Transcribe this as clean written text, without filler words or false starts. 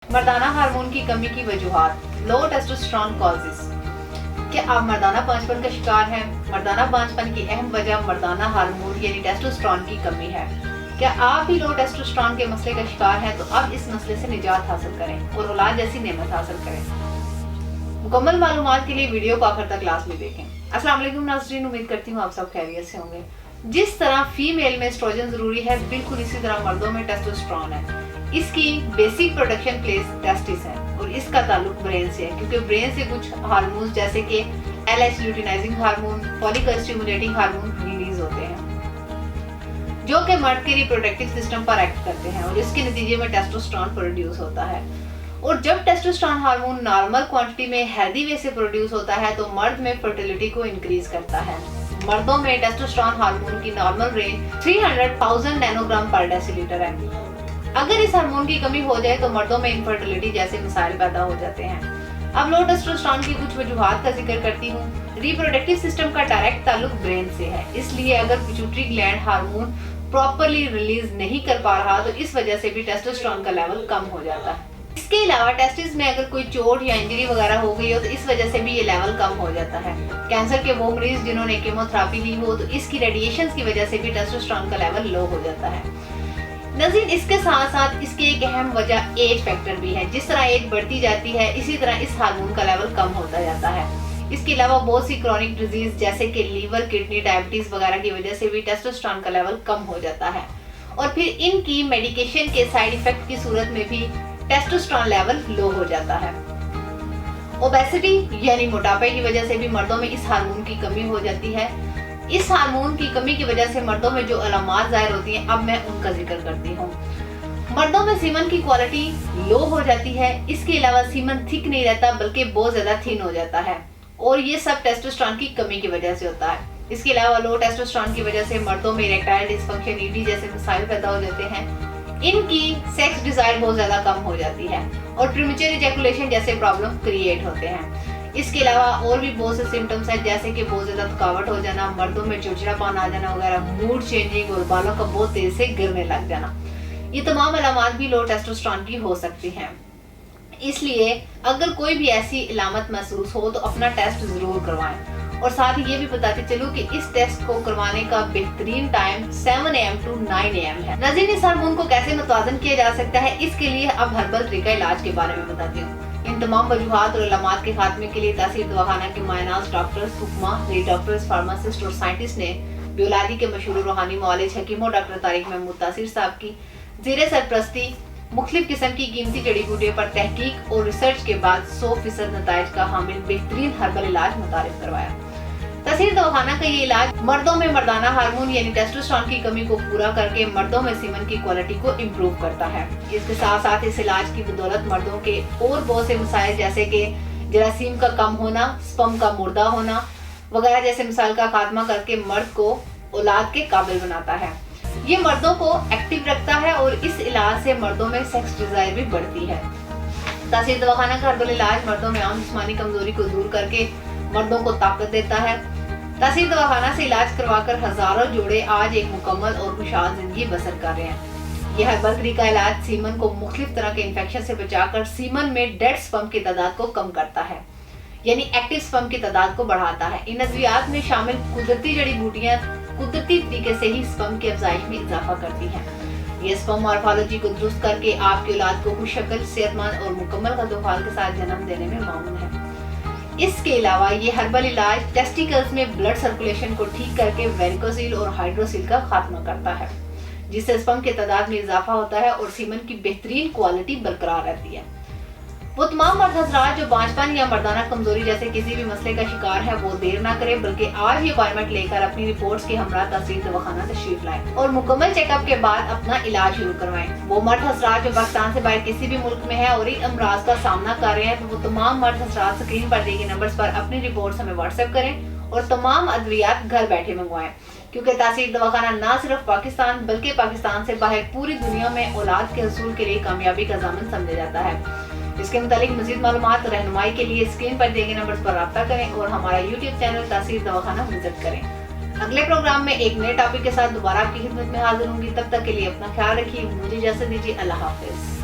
मर्दाना hormone की कमी की वजूहात, लो टेस्टोस्टेरोन कॉजेस। क्या आप मर्दाना बांझपन का शिकार हैं? मर्दाना बांझपन की अहम वजह मर्दाना हार्मोन यानी टेस्टोस्टेरोन की कमी है। क्या आप भी लो टेस्टोस्टेरोन के मसले का शिकार हैं? तो अब इस मसले से निजात हासिल करें और औलाद जैसी नेमत हासिल करें। मुकम्मल मालूमात के लिए वीडियो को आखिर तक लास्ट में देखें। अस्सलाम वालेकुम नाज़रीन, उम्मीद करती हूँ आप सब खैरियत से होंगे। जिस तरह फीमेल में एस्ट्रोजन जरूरी है, बिल्कुल इसी तरह मर्दों में टेस्टोस्टेरोन है। इसकी बेसिक प्रोडक्शन प्लेस टेस्टिस है और इसका ताल्लुक ब्रेन से है, क्योंकि ब्रेन से कुछ हार्मोन्स जैसे कि LH luteinizing hormone, follicle stimulating hormone release होते हैं जो कि मर्द के रिप्रोडक्टिव सिस्टम पर एक्ट करते हैं और इसके नतीजे में टेस्टोस्टेरोन प्रोड्यूस होता है। और जब टेस्टोस्टेरोन हार्मोन नॉर्मल क्वांटिटी में हेल्दी वे से प्रोड्यूस होता है तो मर्द में फर्टिलिटी को इंक्रीज करता है। मर्दों में टेस्टोस्टेरोन हार्मोन की नॉर्मल रेंज 300,000 नैनोग्राम पर डेसीलीटर है। अगर इस हार्मोन की कमी हो जाए तो मर्दों में इनफर्टिलिटी जैसे मसाइल पैदा हो जाते हैं। अब लो टेस्टोस्टेरोन की कुछ वजूहात का जिक्र करती हूँ। रिप्रोडक्टिव सिस्टम का डायरेक्ट ताल्लुक ब्रेन से है, इसलिए अगर pituitary gland hormone properly release नहीं कर पा रहा तो इस वजह से भी टेस्टोस्टेरोन का लेवल कम हो जाता है। इसके अलावा टेस्टिस में अगर कोई चोट या इंजरी वगैरह हो गई हो तो इस वजह से भी ये लेवल कम हो जाता है। कैंसर के वो मरीज जिन्होंने कीमोथेरेपी ली हो तो इसकी रेडिएशन की वजह से भी टेस्टोस्टेरोन का लेवल लो हो जाता है। नज़ीर, इसके साथ साथ इसकी एक अहम वजह एज फैक्टर भी है। जिस तरह एज बढ़ती जाती है इसी तरह इस हार्मोन का लेवल कम होता जाता है। इसके अलावा बहुत सी क्रॉनिक डिजीज जैसे कि लीवर, किडनी, डायबिटीज वगैरह की वजह से भी टेस्टोस्टेरोन का लेवल कम हो जाता है और फिर इनकी मेडिकेशन के साइड इफेक्ट की सूरत में भी टेस्टोस्टेरोन लेवल लो हो जाता है। ओबेसिटी यानी मोटापे की वजह से भी मर्दों में इस हार्मोन की कमी हो जाती है। इस हार्मोन की कमी की वजह से मर्दों में जो अलामात जाहिर होती हैं, अब मैं उनका जिक्र करती हूँ। मर्दों में सीमन की क्वालिटी लो हो जाती है। इसके अलावा सीमन थिक नहीं रहता बल्कि बहुत ज्यादा थिन हो जाता है और ये सब टेस्टोस्टेरोन की कमी की वजह से होता है। इसके अलावा लो टेस्टोस्टेरोन की वजह से मर्दों में इरेक्टाइल डिसफंक्शन, ED जैसे मसाइल पैदा हो जाते हैं। इनकी सेक्स डिजायर बहुत ज्यादा कम हो जाती है और प्रीमेच्योर इजैकुलेशन जैसे प्रॉब्लम क्रिएट होते हैं। इसके अलावा और भी बहुत से सिम्टम्स हैं जैसे कि बहुत ज्यादा थकावट हो जाना, मर्दों में चिड़चिड़ापन आ जाना वगैरह, मूड चेंजिंग और बालों का बहुत तेज से गिरने लग जाना। ये तमाम अलामत भी लो टेस्टोस्टेरोन की हो सकती हैं। इसलिए अगर कोई भी ऐसी अलामत महसूस हो तो अपना टेस्ट जरूर करवाएं और साथ ही ये भी बताते चलूं कि इस टेस्ट को करवाने का बेहतरीन टाइम 7 AM to 9 AM है। नाज़रीन, इस हार्मोन को कैसे मुतवाज़न किया जा सकता है, इसके लिए अब हर्बल तरीका इलाज के बारे में बताती हूँ। इन तमाम वजूहात और अलामात के खात्मे के लिए तासीर दवाखाना के मायनाज डॉक्टर्स, हुक्मा, डॉक्टर्स, फार्मासिस्ट और साइंटिस्ट ने बियोलादी के मशहूर रूहानी मौलिज हकीमों डॉक्टर तारिक महमूद तासीर साहब की ज़ेरे सरपरस्ती मुख्तलिफ किस्म की कीमती जड़ी बूटियों पर तहकीक और रिसर्च के बाद 100% नताइज का हामिल बेहतरीन हर्बल इलाज मुतारिफ करवाया। तासीर दवाखाना का ये इलाज मर्दों में मर्दाना हार्मोन यानी टेस्टोस्टेरोन की कमी को पूरा करके मर्दों में सीमन की क्वालिटी को इम्प्रूव करता है। इसके साथ साथ इस इलाज की बदौलत मर्दों के और बहुत से मसाइल जैसे कि जरासीम का कम होना, स्पर्म का मुर्दा होना वगैरह जैसे मसाइल का खात्मा करके मर्द को औलाद के काबिल बनाता है। ये मर्दों को एक्टिव रखता है और इस इलाज से मर्दों में सेक्स डिजायर भी बढ़ती है। तासीर दवाखाना का हर्बल इलाज मर्दों में आम जिस्मानी कमजोरी को दूर करके मर्दों को ताकत देता है। तासीर दवाखाना से इलाज करवाकर हजारों जोड़े आज एक मुकम्मल और खुशहाल जिंदगी बसर कर रहे हैं। यह हर्बल तरीका इलाज सीमन को मुख्तलिफ तरह के इन्फेक्शन से बचाकर सीमन में डेड स्पर्म की तादाद को कम करता है, यानी एक्टिव स्पर्म की तादाद को बढ़ाता है। इन अद्वियात में शामिल कुदरती जड़ी बूटियां कुदरती तरीके से ही स्पर्म की अफजाइश में इजाफा करती हैं। ये स्पर्म मॉर्फोलॉजी को दुरुस्त करके आपकी औलाद को खुशशक्ल, सेहतमंद और मुकम्मल कद्दोखाल के साथ जन्म देने में मामून है। इसके अलावा ये हर्बल इलाज टेस्टिकल्स में ब्लड सर्कुलेशन को ठीक करके वेरिकोसील और हाइड्रोसील का खात्मा करता है, जिससे स्पर्म की तादाद में इजाफा होता है और सीमन की बेहतरीन क्वालिटी बरकरार रहती है। वो तमाम मर्द हजरात जो बांझपन या मर्दाना कमजोरी जैसे किसी भी मसले का शिकार है वो देर ना करे बल्कि आज ही अपॉइंटमेंट लेकर अपनी रिपोर्ट्स के हमरा तासीर दवाखाना तशरीफ लाएं और मुकम्मल चेकअप के बाद अपना इलाज शुरू करवाएं। वो मर्द हजरात जो पाकिस्तान से बाहर किसी भी मुल्क में है और इन अमराज का सामना कर रहे हैं तो वो तमाम मर्द हजरात स्क्रीन पर दिए गए नंबर्स पर अपनी रिपोर्ट्स हमें व्हाट्सएप करें और तमाम अद्वियात घर बैठे मंगवाएं, क्योंकि तासीर दवाखाना न सिर्फ पाकिस्तान बल्कि पाकिस्तान से बाहर पूरी दुनिया में औलाद के हसूल के लिए कामयाबी का ज़ामिन समझा जाता है। इसके मुतालिक मज़ीद मालूमात रहनुमाई के लिए स्क्रीन पर दिए गए नंबर्स पर राब्ता करें और हमारा यूट्यूब चैनल तासीर दवाखाना विजिट करें। अगले प्रोग्राम में एक नए टॉपिक के साथ दोबारा आपकी खिदमत में हाजिर होंगी। तब तक के लिए अपना ख्याल रखिए। मुझे इजाज़त दीजिए। अल्लाह हाफिज।